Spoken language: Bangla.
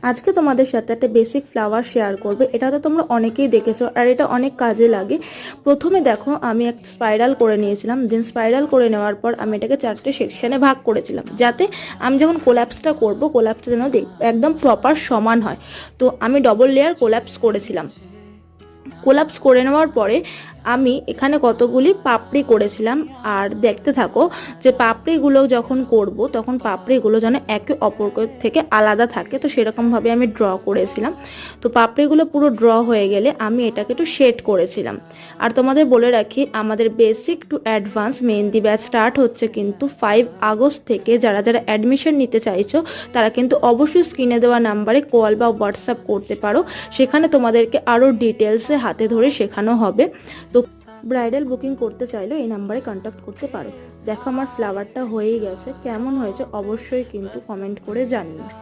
আজকে তোমাদের সাথে একটা বেসিক ফ্লাওয়ার শেয়ার করবে। এটা তো তোমরা অনেকেই দেখেছো আর এটা অনেক কাজে লাগে। প্রথমে দেখো আমি একটা স্পাইরাল করে নিয়েছিলাম, দেন স্পাইরাল করে নেওয়ার পর আমি এটাকে 4টে সেকশনে ভাগ করেছিলাম, যাতে আমি যখন কোল্যাপসটা করব কোল্যাপসটা যেন একদম প্রপার সমান হয়। তো আমি ডবল লেয়ার কোল্যাপস করেছিলাম। কোলাপস করে নেওয়ার পরে আমি এখানে কতগুলি পাপড়ি করেছিলাম, আর দেখতে থাকো যে পাপড়িগুলো যখন করব তখন পাপড়িগুলো যেন একে অপর থেকে আলাদা থাকে। তো সেরকমভাবে আমি ড্র করেছিলাম। তো পাপড়িগুলো পুরো ড্র হয়ে গেলে আমি এটাকে একটু শেড করেছিলাম। আর তোমাদের বলে রাখি, আমাদের basic to advance mehndi batch start হচ্ছে কিন্তু 5 আগস্ট থেকে। যারা যারা অ্যাডমিশন নিতে চাইছো তারা কিন্তু অবশ্যই স্ক্রিনে দেওয়া নাম্বারে কল বা হোয়াটসঅ্যাপ করতে পারো। সেখানে তোমাদেরকে আরও ডিটেলসে হাতে ধরে শেখানো হবে। তো ব্রাইডাল বুকিং করতে চাইলেও এই নাম্বারে কন্ট্যাক্ট করতে পারো। দেখো আমার ফ্লাওয়ারটা হয়েই গেছে, কেমন হয়েছে অবশ্যই কিন্তু কমেন্ট করে জানিও।